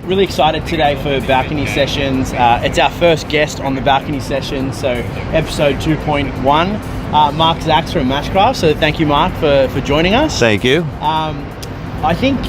Really excited today for Balcony Sessions. It's our first guest on the Balcony Session, so episode 2.1. Marc Zaks from MatchCraft, so thank you, Marc, for joining us. Thank you. I think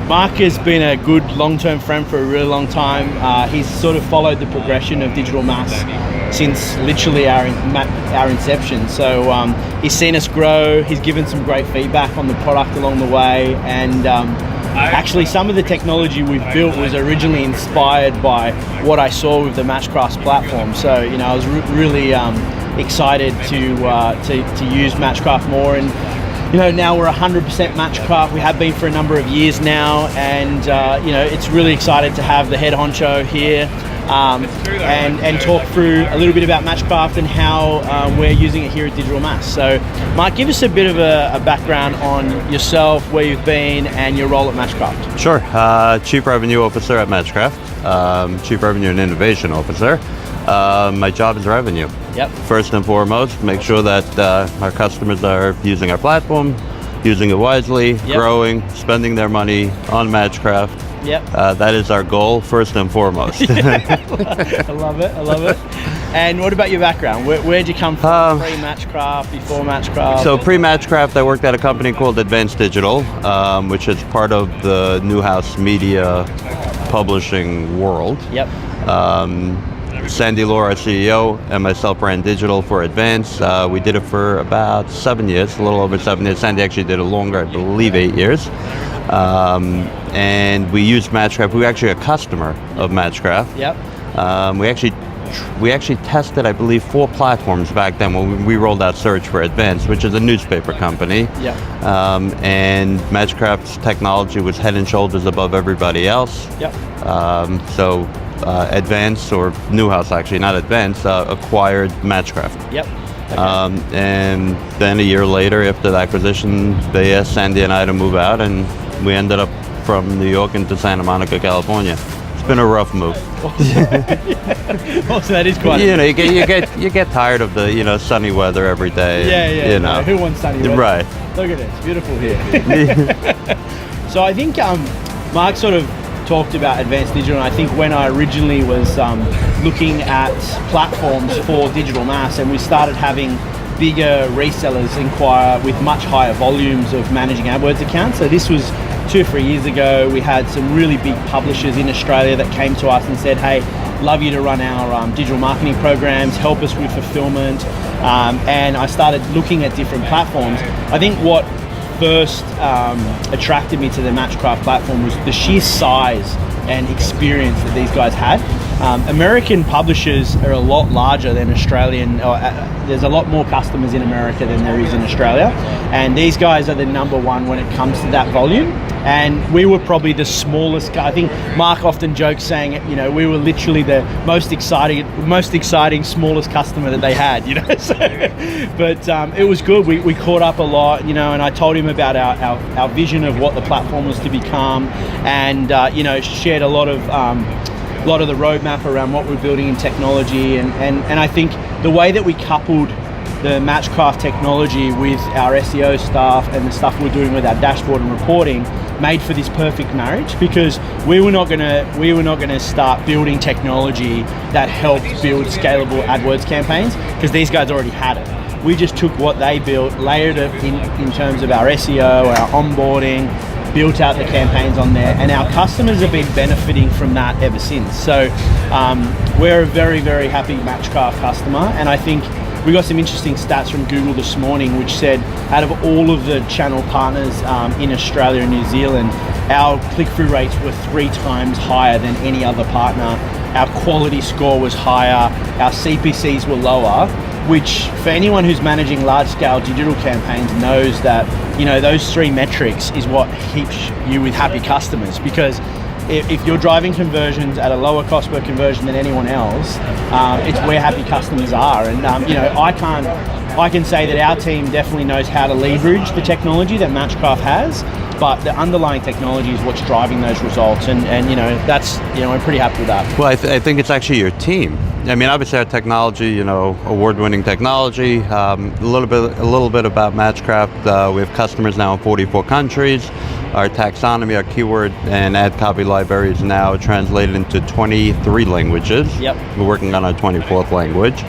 Marc has been a good long-term friend for a really long time. He's sort of followed the progression of DigitalMaas since literally our inception. So he's seen us grow, he's given some great feedback on the product along the way, and actually some of the technology we've built was originally inspired by what I saw with the MatchCraft platform. So, you know, I was really excited to use MatchCraft more, and you know, now we're 100% MatchCraft. We have been for a number of years now, and you know, it's really excited to have the head honcho here and talk through a little bit about MatchCraft and how we're using it here at DigitalMaas. So, Marc, give us a bit of a background on yourself, where you've been, and your role at MatchCraft. Sure. Chief Revenue Officer at MatchCraft. Chief Revenue and Innovation Officer. My job is revenue. Yep. First and foremost, make sure that our customers are using our platform, using it wisely, growing, spending their money on MatchCraft. Yep. That is our goal, first and foremost. I love it. And what about your background? Where'd you come from? Pre-MatchCraft, before MatchCraft? So pre-MatchCraft, I worked at a company called Advanced Digital, which is part of the Newhouse Media publishing world. Yep. Sandy Lore, our CEO, and myself ran digital for Advance. We did it for about 7 years, a little over 7 years. Sandy actually did it longer, I believe 8 years. And we used MatchCraft. We were actually a customer of MatchCraft. Yep. We actually tested, I believe, 4 platforms back then when we rolled out Search for Advance, which is a newspaper company. Yep. And MatchCraft's technology was head and shoulders above everybody else. Yep. Advance, or Newhouse actually, not Advance, acquired MatchCraft. Yep. Okay. And then a year later, after the acquisition, they asked Sandy and I to move out, and we ended up from New York into Santa Monica, California. It's been a rough move. Also, that is quite. You know, you get tired of the sunny weather every day. Yeah. You know. Who wants sunny weather? Right. Look at it, it's beautiful here. So I think Marc sort of talked about Advanced Digital, and I think when I originally was looking at platforms for DigitalMaas, and we started having bigger resellers inquire with much higher volumes of managing AdWords accounts. So this was 2 or 3 years ago. We had some really big publishers in Australia that came to us and said, hey, love you to run our digital marketing programs, help us with fulfillment. And I started looking at different platforms. I think what first attracted me to the MatchCraft platform was the sheer size and experience that these guys had. American publishers are a lot larger than Australian. There's a lot more customers in America than there is in Australia, and these guys are the number one when it comes to that volume. And we were probably the smallest. I think Marc often jokes saying, you know, we were literally the most exciting, smallest customer that they had. You know, so, but it was good. We caught up a lot, you know, and I told him about our vision of what the platform was to become, and you know, shared a lot of the roadmap around what we're building in technology, and I think the way that we coupled the MatchCraft technology with our SEO staff and the stuff we're doing with our dashboard and reporting made for this perfect marriage, because we were not gonna start building technology that helped build scalable AdWords campaigns, because these guys already had it. We just took what they built, layered it in terms of our SEO, our onboarding, built out the campaigns on there, and our customers have been benefiting from that ever since. So we're a very, very happy MatchCraft customer, and I think we got some interesting stats from Google this morning, which said out of all of the channel partners in Australia and New Zealand, our click-through rates were 3 times higher than any other partner. Our quality score was higher, our CPCs were lower, which for anyone who's managing large-scale digital campaigns knows that, you know, those 3 metrics is what keeps you with happy customers, because if you're driving conversions at a lower cost per conversion than anyone else, it's where happy customers are. And you know, I can say that our team definitely knows how to leverage the technology that MatchCraft has, but the underlying technology is what's driving those results, and that's, we're pretty happy with that. Well, I think it's actually your team. I mean, obviously our technology, award-winning technology. A little bit about MatchCraft. We have customers now in 44 countries. Our taxonomy, our keyword and ad copy library is now translated into 23 languages. Yep. We're working on our 24th language.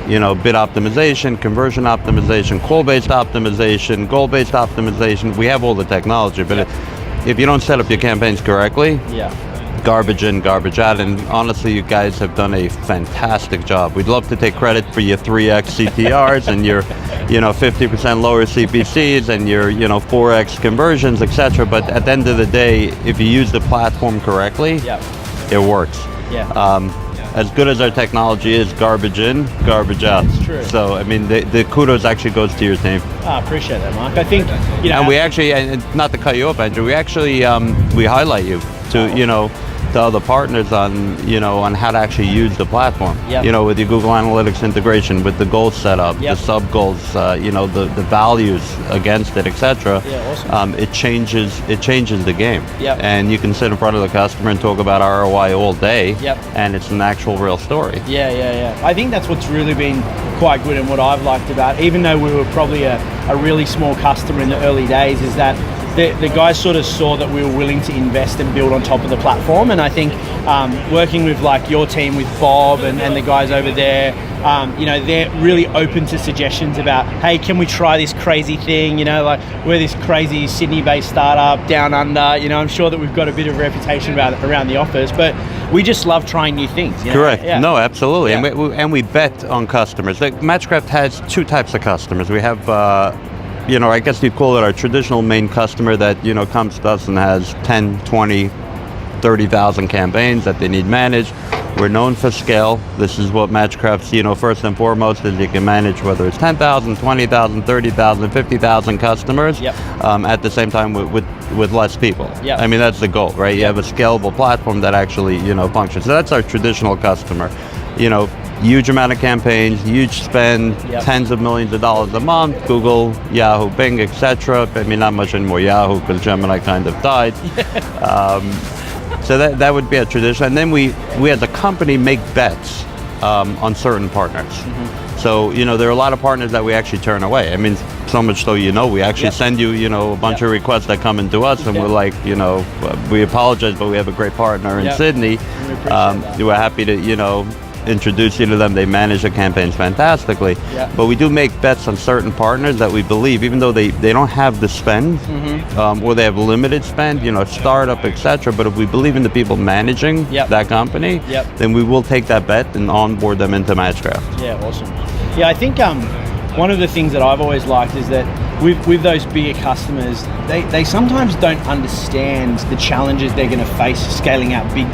Bid optimization, conversion optimization, call-based optimization, goal-based optimization. We have all the technology, but if you don't set up your campaigns correctly, garbage in, garbage out, and honestly, you guys have done a fantastic job. We'd love to take credit for your 3x CTRs and your, 50% lower CPCs and your, 4x conversions, etc. But at the end of the day, if you use the platform correctly, it works. As good as our technology is, garbage in, garbage out. That's true. So, I mean, the kudos actually goes to your team. I appreciate that, Mark. I think, And we actually, and not to cut you off, Andrew, we actually, we highlight you to, to other partners on, on how to actually use the platform. With your Google Analytics integration, with the goals set up, the sub goals, the values against it, etc. Awesome. It changes the game. And you can sit in front of the customer and talk about ROI all day. And it's an actual real story. I think that's what's really been quite good, and what I've liked about, even though we were probably a really small customer in the early days, is that the guys sort of saw that we were willing to invest and build on top of the platform. And I think working with like your team, with Bob and the guys over there, they're really open to suggestions about, hey, can we try this crazy thing? Like, we're this crazy Sydney-based startup down under. I'm sure that we've got a bit of reputation around the office, but we just love trying new things. Correct. No, absolutely. And we bet on customers. MatchCraft has two types of customers. We have I guess you'd call it our traditional main customer that, comes to us and has 10, 20, 30,000 campaigns that they need managed. We're known for scale. This is what MatchCraft's, first and foremost, is you can manage whether it's 10,000, 20,000, 30,000, 50,000 customers at the same time with less people. I mean, that's the goal, right? You have a scalable platform that actually, functions. So that's our traditional customer. Huge amount of campaigns, huge spend, tens of millions of dollars a month, Google, Yahoo, Bing, etc. I mean, not much anymore Yahoo because Gemini kind of died. So that would be a tradition. And then we as a company make bets on certain partners. So, there are a lot of partners that we actually turn away. I mean, so much so, we actually send you, a bunch of requests that come into us, and we're like, we apologize, but we have a great partner in Sydney. We're happy to, introduce you to them. They manage the campaigns fantastically. But we do make bets on certain partners that we believe, even though they don't have the spend, or they have limited spend, startup, etc. But if we believe in the people managing that company, then we will take that bet and onboard them into MatchCraft. Awesome. I think one of the things that I've always liked is that with those bigger customers, they sometimes don't understand the challenges they're going to face scaling out big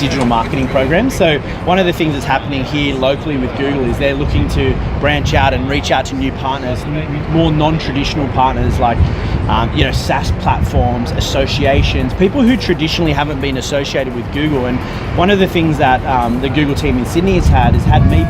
digital marketing programs. So one of the things that's happening here locally with Google is they're looking to branch out and reach out to new partners, more non-traditional partners like SaaS platforms, associations, people who traditionally haven't been associated with Google. And one of the things that the Google team in Sydney has had me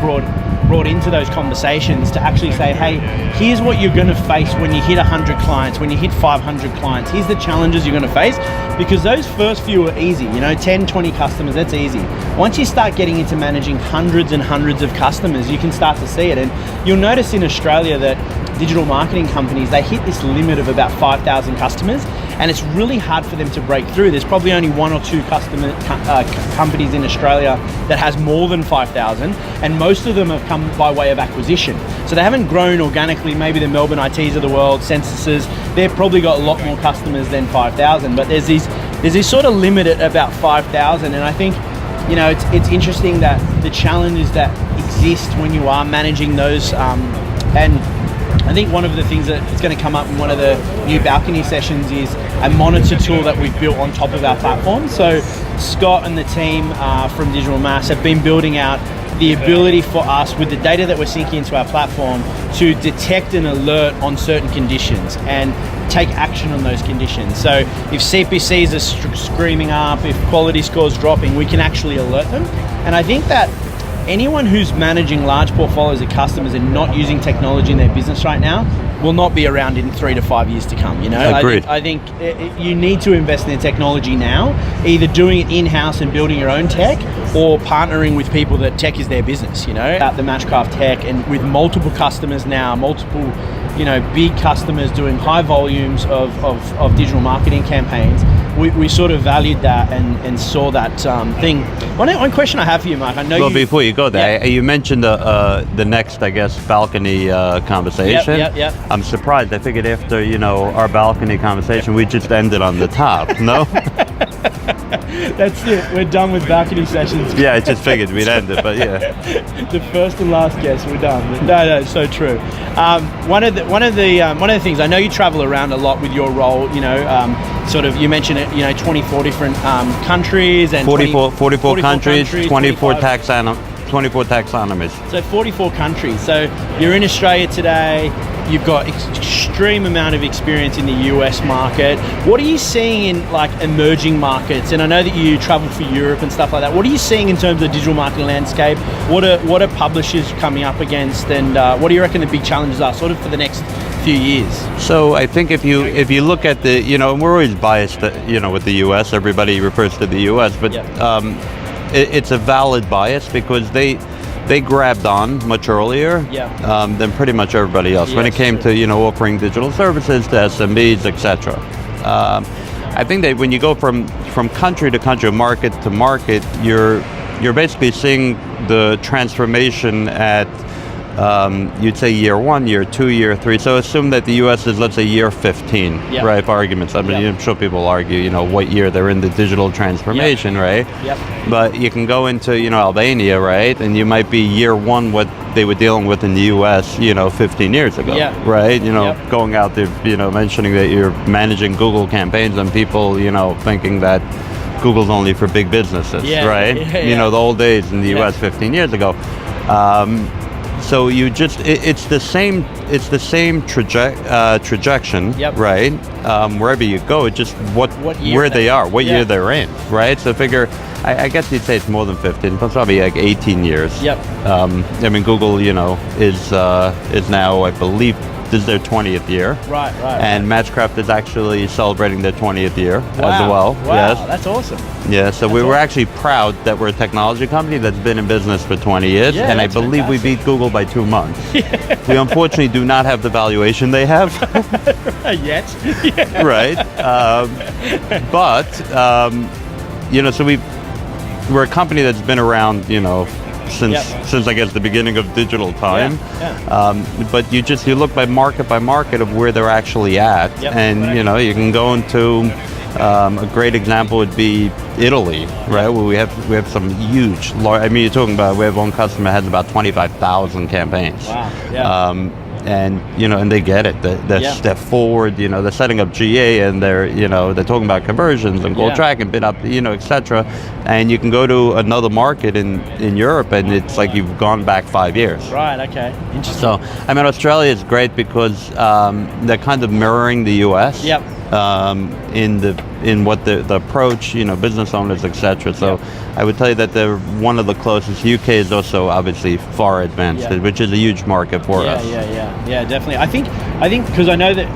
brought into those conversations to actually say, hey, here's what you're going to face when you hit 100 clients, when you hit 500 clients. Here's the challenges you're going to face, because those first few are easy. 10, 20 customers, that's easy. Once you start getting into managing hundreds and hundreds of customers, you can start to see it. And you'll notice in Australia that digital marketing companies, they hit this limit of about 5,000 customers, and it's really hard for them to break through. There's probably only one or two companies in Australia that has more than 5,000, and most of them have come by way of acquisition. So they haven't grown organically. Maybe the Melbourne ITs of the world, Censuses, they've probably got a lot more customers than 5,000, but there's this sort of limit at about 5,000, and I think it's interesting that the challenges that exist when you are managing those, and I think one of the things that is going to come up in one of the new balcony sessions is a monitor tool that we've built on top of our platform. So Scott and the team from DigitalMaas have been building out the ability for us, with the data that we're syncing into our platform, to detect and alert on certain conditions and take action on those conditions. So if CPCs are screaming up, if quality scores dropping, we can actually alert them. And I think that anyone who's managing large portfolios of customers and not using technology in their business right now will not be around in 3 to 5 years to come. You know, Agreed. I think you need to invest in technology now, either doing it in-house and building your own tech, or partnering with people that tech is their business. You know, at the MatchCraft tech, and with multiple customers now, multiple, you know, big customers doing high volumes of digital marketing campaigns. We sort of valued that and saw that thing. One question I have for you, Mark. I know. Well, before you go there, you mentioned the next, I guess, balcony conversation. Yep. I'm surprised. I figured after, you know, our balcony conversation, we just ended on the top. No. That's it. We're done with balcony sessions. Yeah, I just figured we'd end it, but yeah. The first and last guest, we're done. No, so true. One of the things, I know you travel around a lot with your role. You know, sort of, you mentioned it. You know, 24 different countries and 44 countries, 24 25. 24 taxonomies. So 44 countries. So you're in Australia today. You've got extreme amount of experience in the US market. What are you seeing in like emerging markets? And I know that you travel for Europe and stuff like that. What are you seeing in terms of the digital marketing landscape? What are publishers coming up against, and what do you reckon the big challenges are sort of for the next few years? So I think if you look at the, you know, and we're always biased, you know, with the US. Everybody refers to the US, but it's a valid bias because they grabbed on much earlier than pretty much everybody else when it came to, you know, offering digital services to SMBs, etc. I think that when you go from country to country, market to market, you're basically seeing the transformation at you'd say year 1, year 2, year 3. So assume that the US is, let's say, year 15, right? For arguments. I mean, I'm sure people argue, you know, what year they're in the digital transformation, right? But you can go into, you know, Albania, right? And you might be year 1 what they were dealing with in the US, you know, 15 years ago, right? You know, going out there, you know, mentioning that you're managing Google campaigns and people, you know, thinking that Google's only for big businesses, right? You know, the old days in the US 15 years ago. So you just, it's the same trajectory, right? Wherever you go, it's just where they are, what year they're in, right? So figure, I guess you'd say it's more than 15, but probably like 18 years. I mean, Google, you know, is now, I believe, this is their 20th year. Right. And MatchCraft is actually celebrating their 20th year as well. Wow, yes. That's awesome. Yeah, so we were actually proud that we're a technology company that's been in business for 20 years, and I believe we beat Google by 2 months. We unfortunately do not have the valuation they have. Yet. Right. But, you know, so we're a company that's been around, you know, since I guess the beginning of digital time, but you look by market of where they're actually at, and you know, you can go into a great example would be Italy, right? Where we have some huge, I mean, you're talking about, we have one customer has about 25,000 campaigns. And you know, and they get it. They step forward. You know, they're setting up GA, and they're talking about conversions and goal track and bid up, you know, etc. And you can go to another market in Europe, and it's like you've gone back 5 years. Right. Okay. Interesting. So I mean, Australia is great because they're kind of mirroring the US. In what the approach, you know, business owners, etc. So I would tell you that they're one of the closest. UK is also obviously far advanced, which is a huge market for us. Yeah, definitely. I think because I know that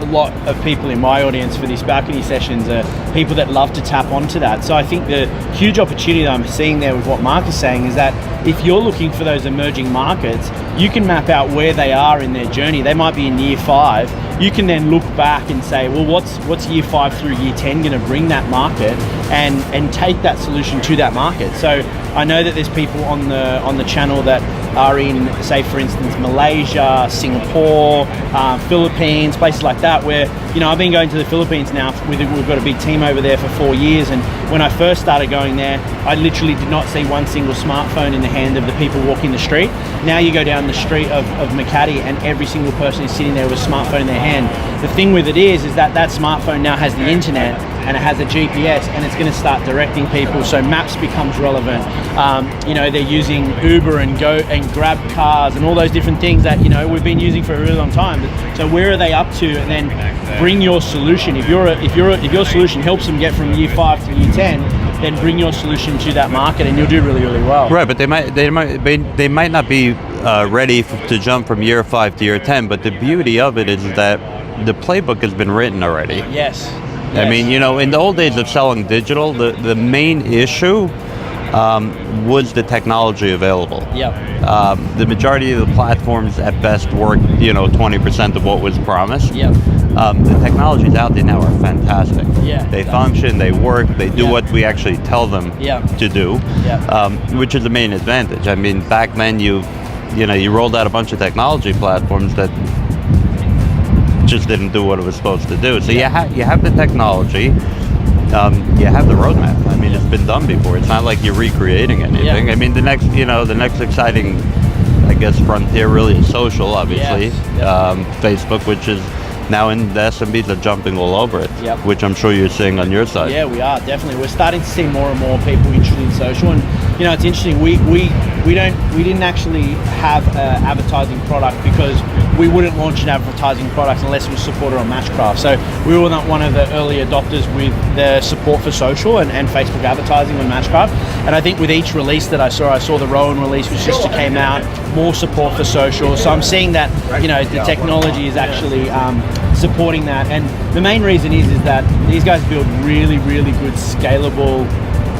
a lot of people in my audience for these balcony sessions are people that love to tap onto that. So I think the huge opportunity that I'm seeing there with what Mark is saying is that if you're looking for those emerging markets, you can map out where they are in their journey. They might be in year 5. You can then look back and say, well, what's year 5 through year 10 going to bring that market, and take that solution to that market. So I know that there's people on the channel that are in, say, for instance, Malaysia, Singapore, Philippines, places like that, where, you know, I've been going to the Philippines now. We've got a big team over there for 4 years, and when I first started going there, I literally did not see one single smartphone in the hand of the people walking the street. Now you go down the street of Makati, and every single person is sitting there with a smartphone in their hand. The thing with it is that smartphone now has the internet, and it has a GPS, and it's going to start directing people. So maps becomes relevant. You know, they're using Uber and Go and Grab cars and all those different things that, you know, we've been using for a really long time. So where are they up to? And then bring your solution. If your solution helps them get from year 5 to year 10, then bring your solution to that market, and you'll do really, really well. Right, but they might not be ready to jump from year 5 to year 10. But the beauty of it is that the playbook has been written already. Yes. I mean, you know, in the old days of selling digital, the main issue was the technology available. Yep. The majority of the platforms at best work, you know, 20% of what was promised. Yep. The technologies out there now are fantastic. Yeah. They function, they work, they do what we actually tell them to do, which is the main advantage. I mean, back then you rolled out a bunch of technology platforms that just didn't do what it was supposed to do. So you have the technology, you have the roadmap. I mean, it's been done before. It's not like you're recreating anything. Yeah. I mean, the next exciting, I guess, frontier really is social, obviously. Facebook, which is now in the SMBs are jumping all over it, which I'm sure you're seeing on your side. Yeah, we are, definitely. We're starting to see more and more people interested in social, and you know, it's interesting. We didn't actually have an advertising product because we wouldn't launch an advertising product unless it was supported on MatchCraft. So we were not one of the early adopters with the support for social and Facebook advertising on MatchCraft. And I think with each release that I saw the Rowan release, which just came out, more support for social. So I'm seeing that, you know, the technology is actually supporting that. And the main reason is that these guys build really, really good scalable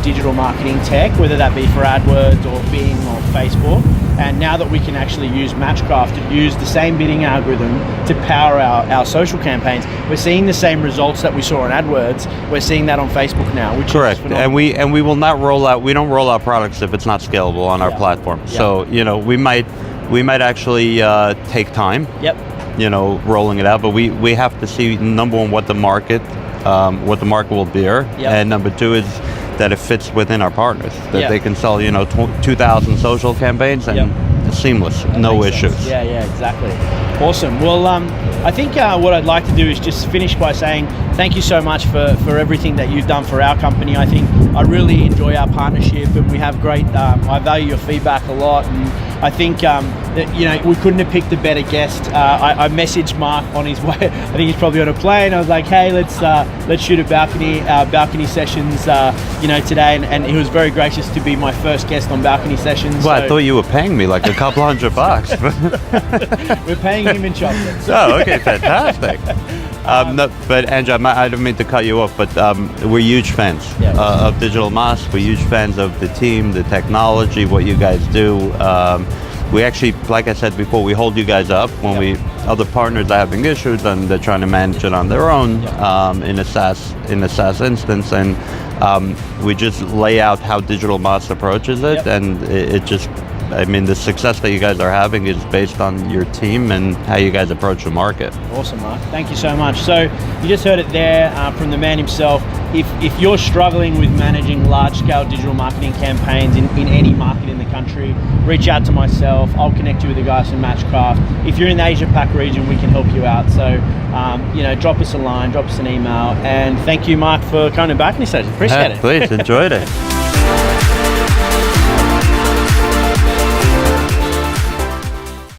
digital marketing tech, whether that be for AdWords or Bing or Facebook. And now that we can actually use MatchCraft to use the same bidding algorithm to power our social campaigns, we're seeing the same results that we saw on AdWords. We're seeing that on Facebook now, which correct. is phenomenal. And we will not we don't roll out products if it's not scalable on our platform. So, you know, we might actually take time. You know, rolling it out, but we have to see, number one, what the market will bear, and number two is that it fits within our partners, that they can sell, you know, 2,000 social campaigns and seamless, no issues. Sense. Yeah, exactly. Awesome. Well, I think what I'd like to do is just finish by saying thank you so much for everything that you've done for our company. I think I really enjoy our partnership, and we have great, I value your feedback a lot, and I think that, you know, we couldn't have picked a better guest. I messaged Marc on his way. I think he's probably on a plane. I was like, hey, let's shoot a balcony sessions, you know, today, and he was very gracious to be my first guest on balcony sessions. Well, so I thought you were paying me like a couple $100. We're paying him in chocolate. So. Oh, okay, fantastic. No, but Andrew, I don't mean to cut you off, but we're huge fans of DigitalMaas. We're huge fans of the team, the technology, what you guys do. We actually, like I said before, we hold you guys up when other partners are having issues and they're trying to manage it on their own in a SaaS instance, and we just lay out how DigitalMaas approaches it, and it just. I mean, the success that you guys are having is based on your team and how you guys approach the market. Awesome, Marc. Thank you so much. So you just heard it there from the man himself. If you're struggling with managing large-scale digital marketing campaigns in any market in the country, reach out to myself. I'll connect you with the guys from MatchCraft. If you're in the Asia-Pac region, we can help you out. So, you know, drop us a line, drop us an email. And thank you, Marc, for coming back. Appreciate it. Please, enjoyed it.